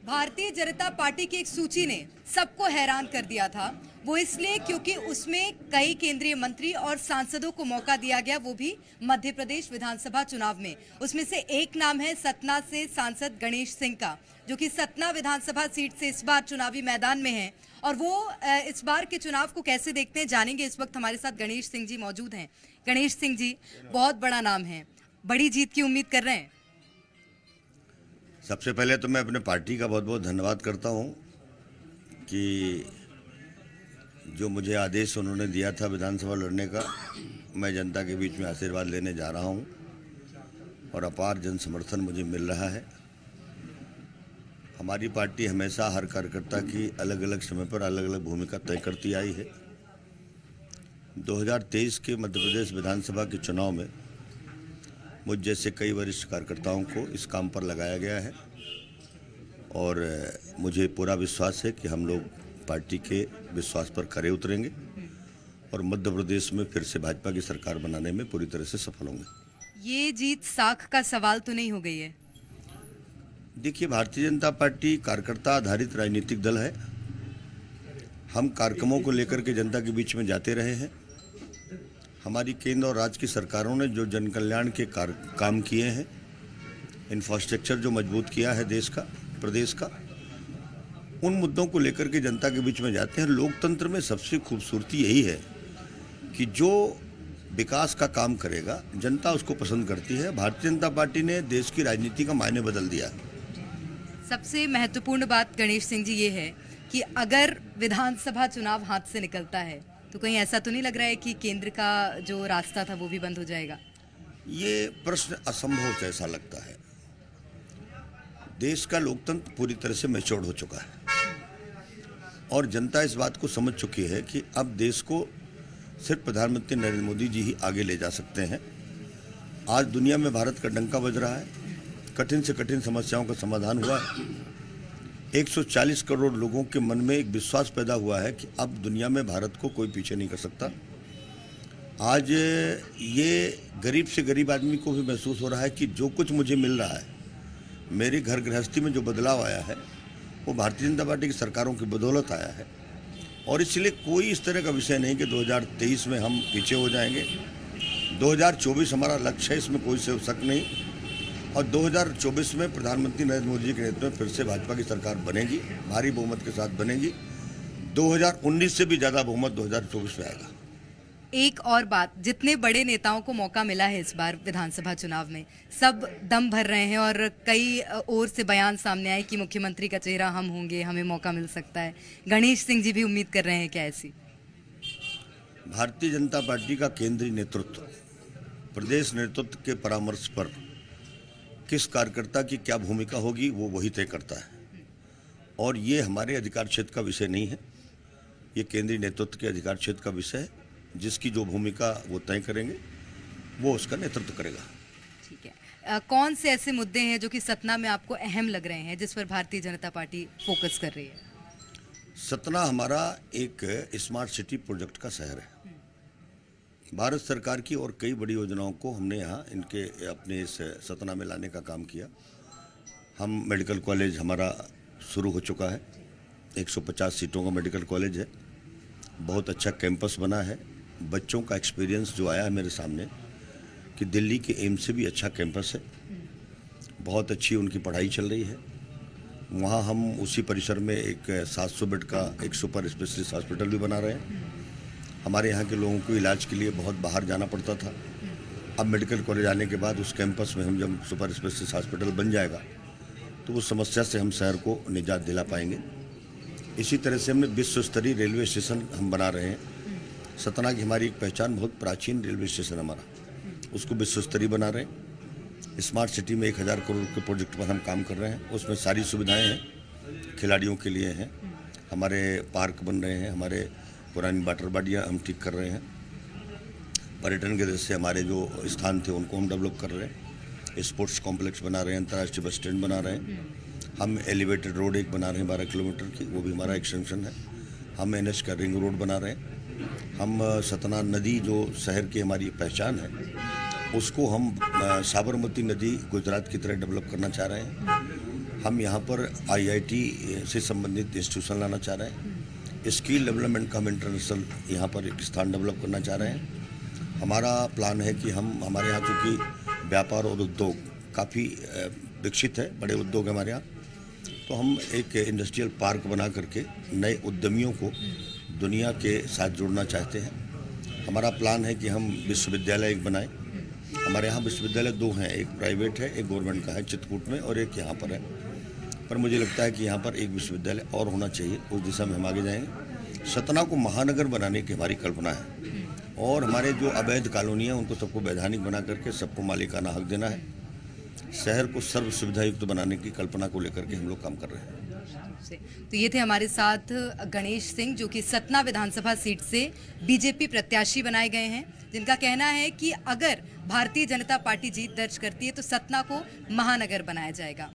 Bharatiya Janata party की एक सूची ने सबको हैरान कर दिया था। वो इसलिए क्योंकि उसमें कई केंद्रीय मंत्री और सांसदों को मौका दिया गया, वो भी मध्य प्रदेश विधानसभा चुनाव में। उसमें से एक नाम है सतना से सांसद गणेश सिंह का, जो कि सतना विधानसभा सीट से इस बार चुनावी मैदान में है। और वो इस बार के चुनाव को कैसे देखते हैं जानेंगे। इस वक्त हमारे साथ गणेश सिंह जी मौजूद हैं। गणेश सिंह जी, बहुत बड़ा नाम है, बड़ी जीत की उम्मीद कर रहे हैं। सबसे पहले तो मैं अपने पार्टी का बहुत बहुत धन्यवाद करता हूं कि जो मुझे आदेश उन्होंने दिया था विधानसभा लड़ने का, मैं जनता के बीच में आशीर्वाद लेने जा रहा हूं और अपार जन समर्थन मुझे मिल रहा है। हमारी पार्टी हमेशा हर कार्यकर्ता की अलग अलग समय पर अलग अलग भूमिका तय करती आई है। 2023 के मध्य प्रदेश विधानसभा के चुनाव में मुझ जैसे कई वरिष्ठ कार्यकर्ताओं को इस काम पर लगाया गया है और मुझे पूरा विश्वास है कि हम लोग पार्टी के विश्वास पर खरे उतरेंगे और मध्य प्रदेश में फिर से भाजपा की सरकार बनाने में पूरी तरह से सफल होंगे। ये जीत साख का सवाल तो नहीं हो गई है? देखिए, भारतीय जनता पार्टी कार्यकर्ता आधारित राजनीतिक दल है। हम कार्यक्रमों को लेकर के जनता के बीच में जाते रहे हैं। हमारी केंद्र और राज्य की सरकारों ने जो जन कल्याण के काम किए हैं, इंफ्रास्ट्रक्चर जो मजबूत किया है देश का, प्रदेश का, उन मुद्दों को लेकर के जनता के बीच में जाते हैं। लोकतंत्र में सबसे खूबसूरती यही है कि जो विकास का काम करेगा जनता उसको पसंद करती है। भारतीय जनता पार्टी ने देश की राजनीति का मायने बदल दिया। सबसे महत्वपूर्ण बात गणेश सिंह जी ये है कि अगर विधानसभा चुनाव हाथ से निकलता है तो कहीं ऐसा तो नहीं लग रहा है कि केंद्र का जो रास्ता था वो भी बंद हो जाएगा? ये प्रश्न असंभव जैसा लगता है। देश का लोकतंत्र पूरी तरह से मैच्योर्ड हो चुका है और जनता इस बात को समझ चुकी है कि अब देश को सिर्फ प्रधानमंत्री नरेंद्र मोदी जी ही आगे ले जा सकते हैं। आज दुनिया में भारत का डंका बज रहा है, कठिन से कठिन समस्याओं का समाधान हुआ है। 140 करोड़ लोगों के मन में एक विश्वास पैदा हुआ है कि अब दुनिया में भारत को कोई पीछे नहीं कर सकता। आज ये गरीब से गरीब आदमी को भी महसूस हो रहा है कि जो कुछ मुझे मिल रहा है, मेरे घर गृहस्थी में जो बदलाव आया है, वो भारतीय जनता पार्टी की सरकारों की बदौलत आया है। और इसलिए कोई इस तरह का विषय नहीं कि 2023 में हम पीछे हो जाएंगे। 2024 हमारा लक्ष्य है, इसमें कोई शक नहीं। और 2024 में प्रधानमंत्री नरेंद्र मोदी जी के नेतृत्व में फिर से भाजपा की सरकार बनेगी, भारी बहुमत के साथ बनेगी। 2019 से भी ज़्यादा बहुमत 2024 में आएगा। एक और बात, जितने बड़े नेताओं को मौका मिला है इस बार विधानसभा चुनाव में, सब दम भर रहे हैं और कई ओर से बयान सामने आए कि मुख्यमंत्री का चेहरा हम होंगे, हमें मौका मिल सकता है। गणेश सिंह जी भी उम्मीद कर रहे हैं क्या ऐसी? भारतीय जनता पार्टी का केंद्रीय नेतृत्व प्रदेश नेतृत्व के परामर्श पर किस कार्यकर्ता की क्या भूमिका होगी वो वही तय करता है और ये हमारे अधिकार क्षेत्र का विषय नहीं है। ये केंद्रीय नेतृत्व के अधिकार क्षेत्र का विषय है। जिसकी जो भूमिका वो तय करेंगे वो उसका नेतृत्व करेगा। ठीक है। कौन से ऐसे मुद्दे हैं जो कि सतना में आपको अहम लग रहे हैं, जिस पर भारतीय जनता पार्टी फोकस कर रही है? सतना हमारा एक स्मार्ट सिटी प्रोजेक्ट का शहर है। भारत सरकार की और कई बड़ी योजनाओं को हमने यहाँ इनके अपने इस सतना में लाने का काम किया। हम मेडिकल कॉलेज हमारा शुरू हो चुका है। 150 सीटों का मेडिकल कॉलेज है। बहुत अच्छा कैंपस बना है। बच्चों का एक्सपीरियंस जो आया है मेरे सामने कि दिल्ली के एम्स से भी अच्छा कैंपस है। बहुत अच्छी उनकी पढ़ाई चल रही है। वहाँ हम उसी परिसर में एक 700 बेड का एक सुपर स्पेशलिस्ट हॉस्पिटल भी बना रहे हैं। हमारे यहाँ के लोगों को इलाज के लिए बहुत बाहर जाना पड़ता था। अब मेडिकल कॉलेज आने के बाद उस कैंपस में हम जब सुपर स्पेशलिस्ट हॉस्पिटल बन जाएगा तो उस समस्या से हम शहर को निजात दिला पाएंगे। इसी तरह से हमने विश्व स्तरीय रेलवे स्टेशन हम बना रहे हैं। सतना की हमारी एक पहचान, बहुत प्राचीन रेलवे स्टेशन हमारा, उसको विश्व स्तरीय बना रहे हैं। स्मार्ट सिटी में 1000 करोड़ के प्रोजेक्ट पर हम काम कर रहे हैं। उसमें सारी सुविधाएं हैं, खिलाड़ियों के लिए हैं। हमारे पार्क बन रहे हैं, हमारे पुरानी वाटर बॉडियाँ हम ठीक कर रहे हैं। पर्यटन के दृष्टि से हमारे जो स्थान थे उनको हम डेवलप कर रहे हैं। स्पोर्ट्स कॉम्प्लेक्स बना रहे हैं, अंतर्राष्ट्रीय बस स्टैंड बना रहे हैं। हम एलिवेटेड रोड एक बना रहे हैं 12 किलोमीटर की, वो भी हमारा एक्सटेंशन है। हम NH का रिंग रोड बना रहे हैं। हम सतना नदी जो शहर की हमारी पहचान है, उसको हम साबरमती नदी गुजरात की तरह डेवलप करना चाह रहे हैं। हम यहाँ पर IIT से संबंधित इंस्टीट्यूशन लाना चाह रहे हैं। स्किल डेवलपमेंट का हम इंटरनेशनल यहाँ पर एक स्थान डेवलप करना चाह रहे हैं। हमारा प्लान है कि हम हमारे यहाँ चूँकि व्यापार और उद्योग काफ़ी विकसित है, बड़े उद्योग हैं हमारे यहाँ, तो हम एक इंडस्ट्रियल पार्क बना करके नए उद्यमियों को दुनिया के साथ जोड़ना चाहते हैं। हमारा प्लान है कि हम विश्वविद्यालय एक बनाएं। हमारे यहाँ विश्वविद्यालय 2 हैं, एक प्राइवेट है, एक गवर्नमेंट का है चित्रकूट में, और एक यहाँ पर है। पर मुझे लगता है कि यहाँ पर एक विश्वविद्यालय और होना चाहिए, उस दिशा में हम आगे जाएंगे। सतना को महानगर बनाने की हमारी कल्पना है, और हमारे जो अवैध कॉलोनी है उनको सबको वैधानिक बना करके सबको मालिकाना हक देना है। शहर को सर्व सुविधा युक्त बनाने की कल्पना को लेकर के हम लोग काम कर रहे हैं। तो ये थे हमारे साथ गणेश सिंह, जो कि सतना विधानसभा सीट से बीजेपी प्रत्याशी बनाए गए हैं, जिनका कहना है कि अगर भारतीय जनता पार्टी जीत दर्ज करती है तो सतना को महानगर बनाया जाएगा।